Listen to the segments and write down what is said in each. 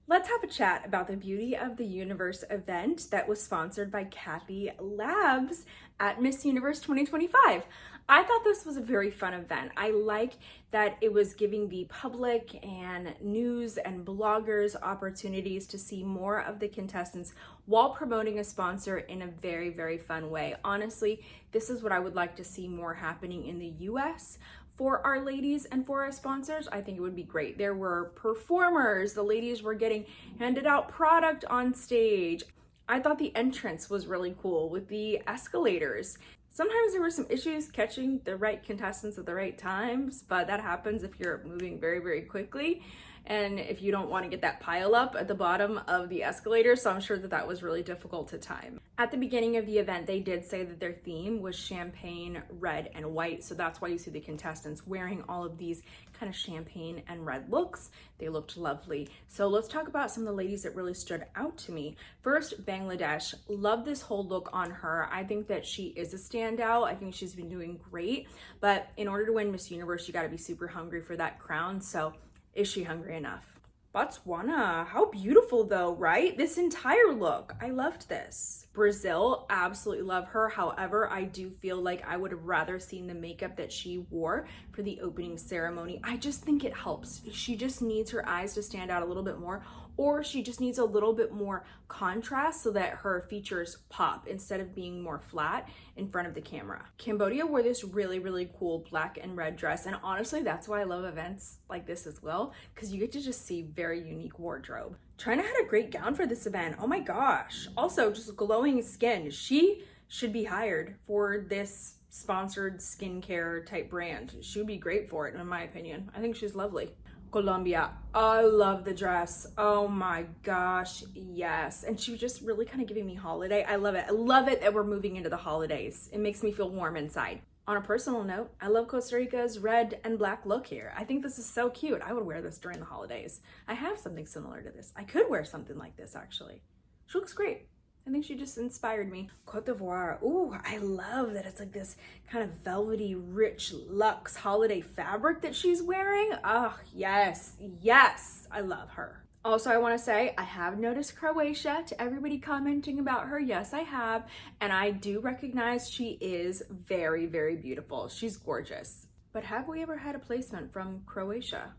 Let's have a chat about the Beauty of the Universe event that was sponsored by Kathy Labs at Miss Universe 2025. I thought this was a very fun event. I like that it was giving the public and news and bloggers opportunities to see more of the contestants while promoting a sponsor in a very, very fun way. Honestly, this is what I would like to see more happening in the US. For our ladies and for our sponsors, I think it would be great. There were performers, the ladies were getting handed out product on stage. I thought the entrance was really cool with the escalators. Sometimes there were some issues catching the right contestants at the right times, but that happens if you're moving very, very quickly and if you don't want to get that pile up at the bottom of the escalator, so I'm sure that that was really difficult to time. At the beginning of the event, they did say that their theme was champagne, red, and white, so that's why you see the contestants wearing all of these kind of champagne and red looks. They looked lovely. So let's talk about some of the ladies that really stood out to me. First, Bangladesh. Love this whole look on her. I think that she is a standout. I think she's been doing great, but in order to win Miss Universe, you got to be super hungry for that crown, so is she hungry enough? Botswana, how beautiful though, right? This entire look, I loved this. Brazil, absolutely love her. However, I do feel like I would have rather seen the makeup that she wore for the opening ceremony. I just think it helps. She just needs her eyes to stand out a little bit more, or she just needs a little bit more contrast so that her features pop instead of being more flat in front of the camera. Cambodia wore this really, really cool black and red dress, and honestly, that's why I love events like this as well, because you get to just see very unique wardrobe. China had a great gown for this event. Oh my gosh. Also, just glowing skin. She should be hired for this sponsored skincare type brand. She would be great for it, in my opinion. I think she's lovely. Colombia, I love the dress. Oh my gosh, yes. And she was just really kind of giving me holiday. I love it. I love it that we're moving into the holidays. It makes me feel warm inside. On a personal note, I love Costa Rica's red and black look here. I think this is so cute. I would wear this during the holidays. I have something similar to this. I could wear something like this actually. She looks great. I think she just inspired me. Cote d'Ivoire. Ooh, I love that it's like this kind of velvety, rich luxe holiday fabric that she's wearing. Oh, yes, yes, I love her. Also, I want to say I have noticed Croatia, to everybody commenting about her. Yes, I have. And I do recognize she is very, very beautiful. She's gorgeous. But have we ever had a placement from Croatia?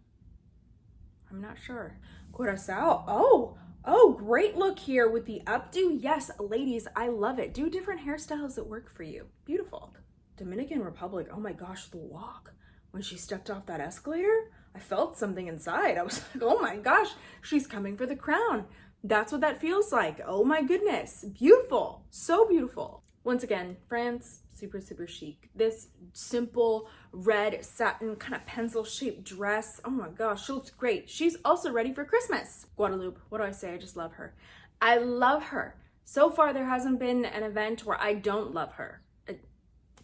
I'm not sure. Curacao. Oh, great look here with the updo. Yes, ladies, I love it. Do different hairstyles that work for you. Beautiful. Dominican Republic. Oh my gosh, the walk. When she stepped off that escalator, I felt something inside. I was like, oh my gosh, she's coming for the crown. That's what that feels like. Oh my goodness. Beautiful. So beautiful. Once again, France, super, super chic. This simple red satin kind of pencil shaped dress. Oh my gosh, she looks great. She's also ready for Christmas. Guadeloupe, what do I say? I just love her. I love her. So far, there hasn't been an event where I don't love her.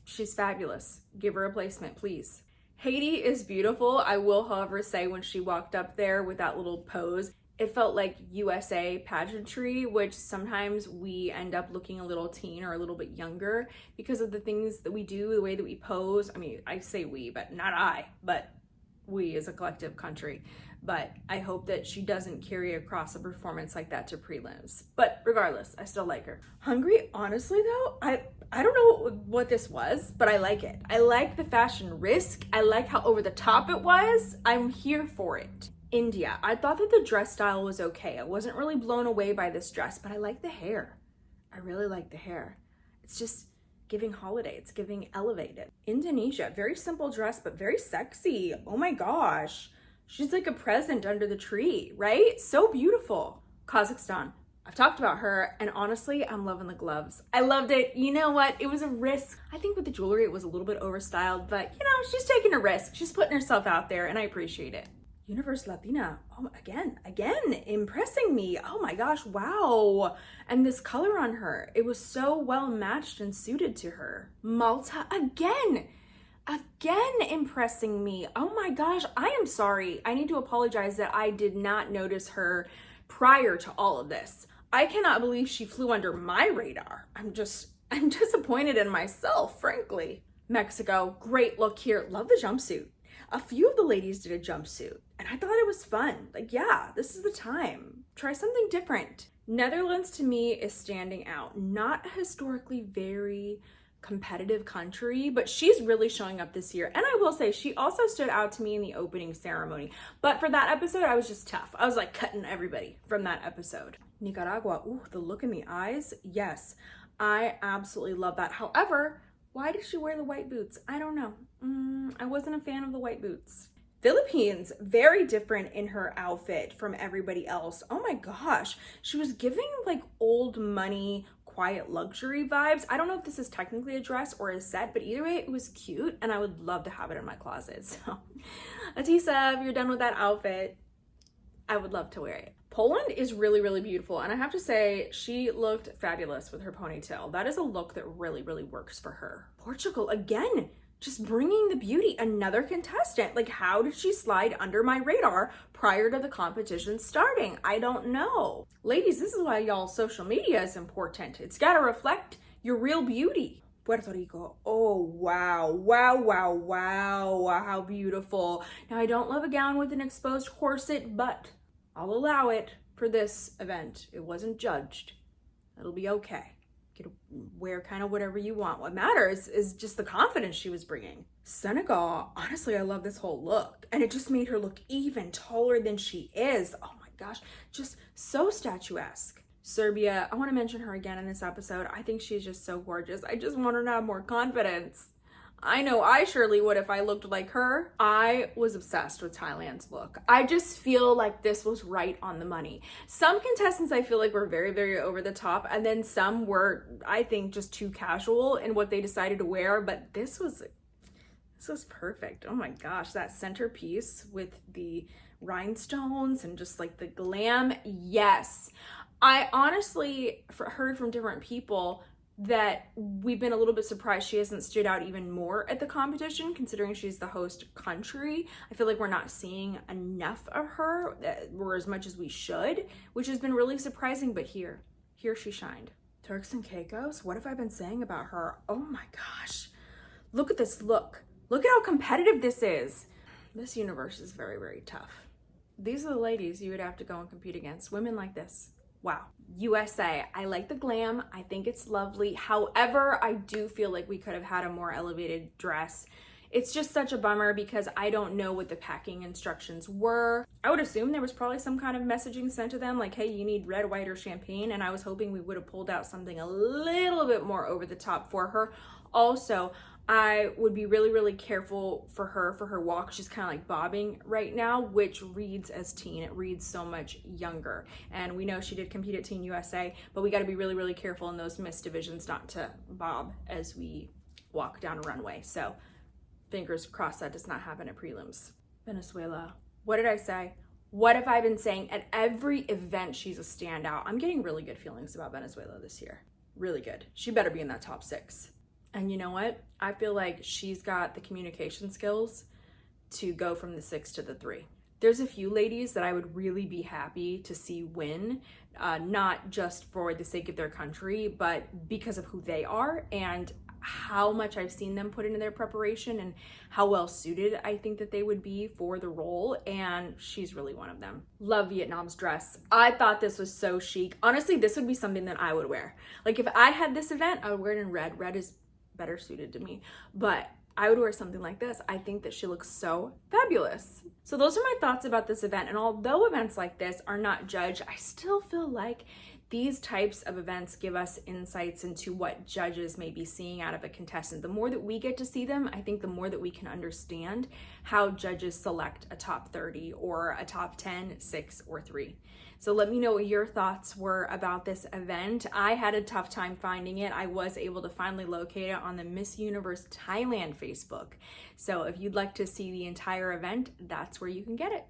She's fabulous. Give her a placement, please. Haiti is beautiful. I will, however, say when she walked up there with that little pose, it felt like USA pageantry, which sometimes we end up looking a little teen or a little bit younger because of the things that we do, the way that we pose. I mean, I say we, but not I, but we as a collective country. But I hope that she doesn't carry across a performance like that to prelims. But regardless, I still like her. Hungary, honestly though, I don't know what this was, but I like it. I like the fashion risk. I like how over the top it was. I'm here for it. India, I thought that the dress style was okay. I wasn't really blown away by this dress, but I like the hair. I really like the hair. It's just giving holiday. It's giving elevated. Indonesia, very simple dress, but very sexy. Oh my gosh. She's like a present under the tree, right? So beautiful. Kazakhstan, I've talked about her, and honestly, I'm loving the gloves. I loved it. You know what? It was a risk. I think with the jewelry, it was a little bit overstyled, but you know, she's taking a risk. She's putting herself out there, and I appreciate it. Universe Latina, oh, again, impressing me. Oh my gosh, wow. And this color on her, it was so well matched and suited to her. Malta, again impressing me. Oh my gosh, I am sorry. I need to apologize that I did not notice her prior to all of this. I cannot believe she flew under my radar. I'm disappointed in myself, frankly. Mexico, great look here. Love the jumpsuit. A few of the ladies did a jumpsuit, and I thought it was fun. Like, yeah, this is the time. Try something different. Netherlands to me is standing out. Not a historically very competitive country, but she's really showing up this year. And I will say, she also stood out to me in the opening ceremony. But for that episode, I was just tough. I was like cutting everybody from that episode. Nicaragua, ooh, the look in the eyes. Yes, I absolutely love that. However, why did she wear the white boots? I don't know. I wasn't a fan of the white boots. Philippines, very different in her outfit from everybody else. Oh my gosh, she was giving like old money, quiet luxury vibes. I don't know if this is technically a dress or a set, but either way, it was cute and I would love to have it in my closet. So, Atisa, if you're done with that outfit, I would love to wear it. Poland is really, really beautiful. And I have to say, she looked fabulous with her ponytail. That is a look that really, really works for her. Portugal, again, just bringing the beauty. Another contestant. Like, how did she slide under my radar prior to the competition starting? I don't know. Ladies, this is why y'all's social media is important. It's got to reflect your real beauty. Puerto Rico. Oh, wow. Wow, wow, wow. How beautiful. Now, I don't love a gown with an exposed corset, but I'll allow it for this event. It wasn't judged. It'll be okay. You can wear kind of whatever you want. What matters is just the confidence she was bringing. Senegal, honestly, I love this whole look. And it just made her look even taller than she is. Oh my gosh, just so statuesque. Serbia, I want to mention her again in this episode. I think she's just so gorgeous. I just want her to have more confidence. I know I surely would if I looked like her. I was obsessed with Thailand's look. I just feel like this was right on the money. Some contestants I feel like were very, very over the top, and then some were, I think, just too casual in what they decided to wear, but this was perfect. Oh my gosh, that centerpiece with the rhinestones and just like the glam, yes. I honestly heard from different people that we've been a little bit surprised she hasn't stood out even more at the competition, considering she's the host country. I feel like we're not seeing enough of her, or as much as we should, which has been really surprising, but here she shined. Turks and Caicos, what have I been saying about her? Oh my gosh, look at this look. Look at how competitive this is. This universe is very, very tough. These are the ladies you would have to go and compete against, women like this. Wow. USA, I like the glam. I think it's lovely. However, I do feel like we could have had a more elevated dress. It's just such a bummer because I don't know what the packing instructions were. I would assume there was probably some kind of messaging sent to them like, hey, you need red, white, or champagne. And I was hoping we would have pulled out something a little bit more over the top for her. Also, I would be really, really careful for her walk. She's kind of like bobbing right now, which reads as teen. It reads so much younger. And we know she did compete at Teen USA, but we got to be really, really careful in those missed divisions not to bob as we walk down a runway. So fingers crossed that does not happen at prelims. Venezuela. What did I say? What have I been saying? At every event, she's a standout. I'm getting really good feelings about Venezuela this year. Really good. She better be in that top 6. And you know what? I feel like she's got the communication skills to go from the 6 to the 3. There's a few ladies that I would really be happy to see win, not just for the sake of their country, but because of who they are and how much I've seen them put into their preparation and how well suited I think that they would be for the role. And she's really one of them. Love Vietnam's dress. I thought this was so chic. Honestly, this would be something that I would wear. Like if I had this event, I would wear it in red. Red is better suited to me, but I would wear something like this. I think that she looks so fabulous. So those are my thoughts about this event. And although events like this are not judged, I still feel like these types of events give us insights into what judges may be seeing out of a contestant. The more that we get to see them, I think the more that we can understand how judges select a top 30 or a top 10, 6, or 3. So let me know what your thoughts were about this event. I had a tough time finding it. I was able to finally locate it on the Miss Universe Thailand Facebook. So if you'd like to see the entire event, that's where you can get it.